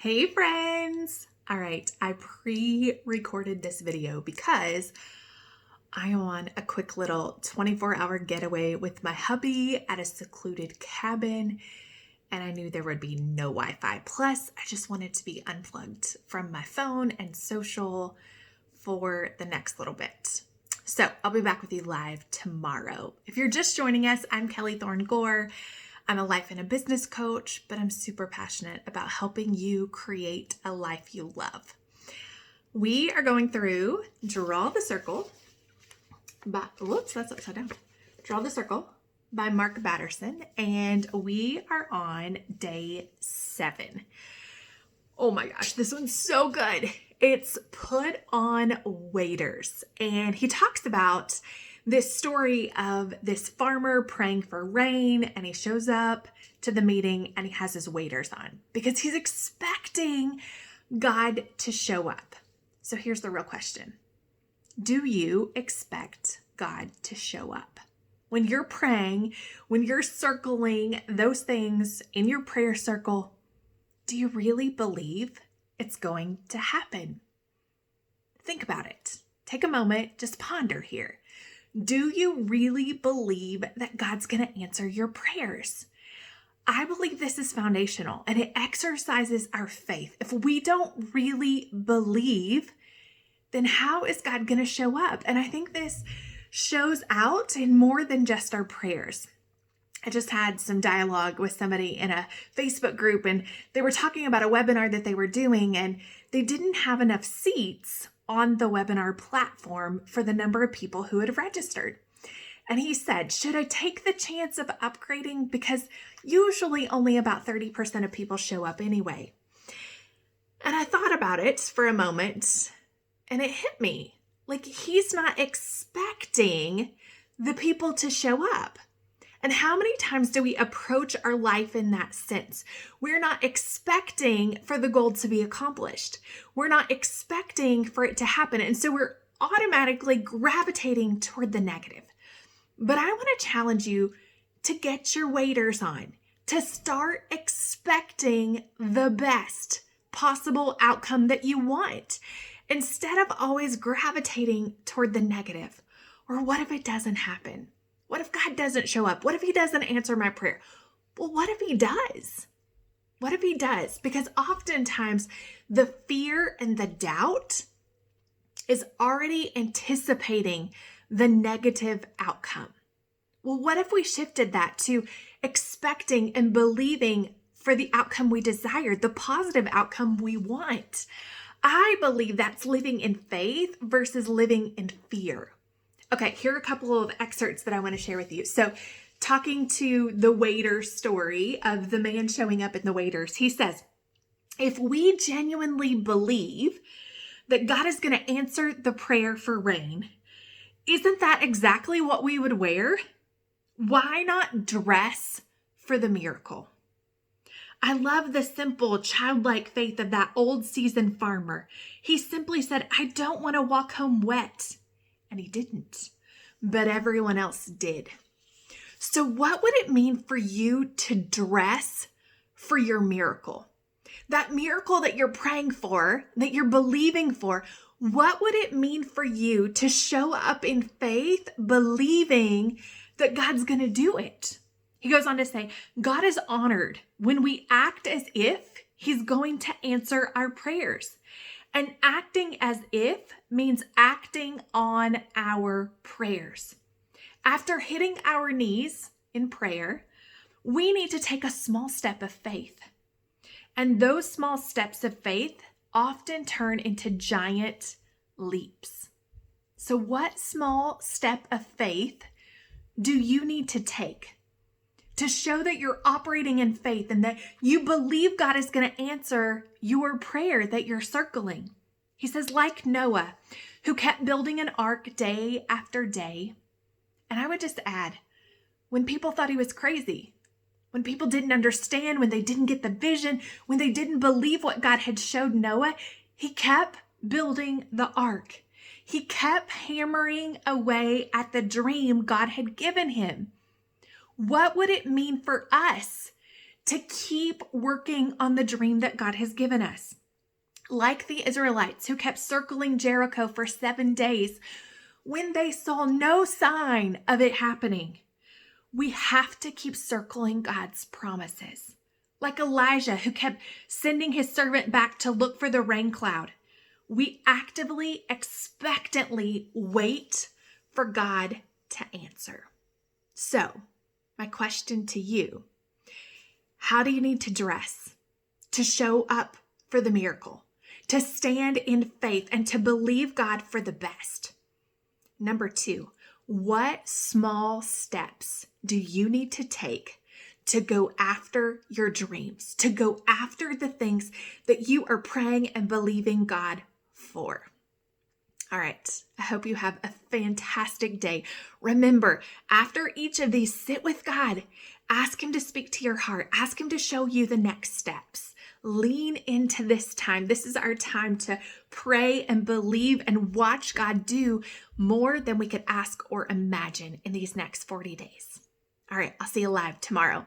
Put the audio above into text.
Hey friends! All right, I pre-recorded this video because I am on a quick little 24-hour getaway with my hubby at a secluded cabin, and I knew there would be no Wi-Fi. Plus, I just wanted to be unplugged from my phone and social for the next little bit. So I'll be back with you live tomorrow. If you're just joining us, I'm Kelly Thorne Gore. I'm a life and a business coach, but I'm super passionate about helping you create a life you love. We are going through Draw the Circle by, whoops, that's upside down. Draw the Circle by Mark Batterson, and we are on day 7. Oh my gosh, this one's so good. It's Put on Waders, and he talks about this story of this farmer praying for rain, and he shows up to the meeting and he has his waders on because he's expecting God to show up. So here's the real question. Do you expect God to show up? When you're praying, when you're circling those things in your prayer circle, do you really believe it's going to happen? Think about it. Take a moment, just ponder here. Do you really believe that God's going to answer your prayers? I believe this is foundational and it exercises our faith. If we don't really believe, then how is God going to show up? And I think this shows out in more than just our prayers. I just had some dialogue with somebody in a Facebook group, and they were talking about a webinar that they were doing, and they didn't have enough seats on the webinar platform for the number of people who had registered. And he said, should I take the chance of upgrading? Because usually only about 30% of people show up anyway. And I thought about it for a moment, and it hit me. Like, he's not expecting the people to show up. And how many times do we approach our life in that sense? We're not expecting for the goal to be accomplished. We're not expecting for it to happen. And so we're automatically gravitating toward the negative. But I want to challenge you to get your waders on, to start expecting the best possible outcome that you want, instead of always gravitating toward the negative. Or what if it doesn't happen? What if God doesn't show up? What if he doesn't answer my prayer? Well, what if he does? What if he does? Because oftentimes the fear and the doubt is already anticipating the negative outcome. Well, what if we shifted that to expecting and believing for the outcome we desire, the positive outcome we want? I believe that's living in faith versus living in fear. Okay, here are a couple of excerpts that I want to share with you. So, talking to the waiter story of the man showing up in the waders, he says, if we genuinely believe that God is going to answer the prayer for rain, isn't that exactly what we would wear? Why not dress for the miracle? I love the simple, childlike faith of that old seasoned farmer. He simply said, I don't want to walk home wet. And he didn't, but everyone else did. So what would it mean for you to dress for your miracle? That miracle that you're praying for, that you're believing for, what would it mean for you to show up in faith, believing that God's going to do it? He goes on to say, God is honored when we act as if he's going to answer our prayers. And acting as if means acting on our prayers. After hitting our knees in prayer, we need to take a small step of faith. And those small steps of faith often turn into giant leaps. So what small step of faith do you need to take to show that you're operating in faith and that you believe God is going to answer your prayer that you're circling? He says, like Noah, who kept building an ark day after day. And I would just add, when people thought he was crazy, when people didn't understand, when they didn't get the vision, when they didn't believe what God had showed Noah, he kept building the ark. He kept hammering away at the dream God had given him. What would it mean for us to keep working on the dream that God has given us. Like the Israelites who kept circling Jericho for 7 days when they saw no sign of it happening. We have to keep circling God's promises. Like Elijah, who kept sending his servant back to look for the rain cloud. We actively, expectantly wait for God to answer. So, my question to you, how do you need to dress to show up for the miracle, to stand in faith, and to believe God for the best? Number 2, what small steps do you need to take to go after your dreams, to go after the things that you are praying and believing God for? All right, I hope you have a fantastic day. Remember, after each of these, sit with God. Ask Him to speak to your heart. Ask Him to show you the next steps. Lean into this time. This is our time to pray and believe and watch God do more than we could ask or imagine in these next 40 days. All right, I'll see you live tomorrow.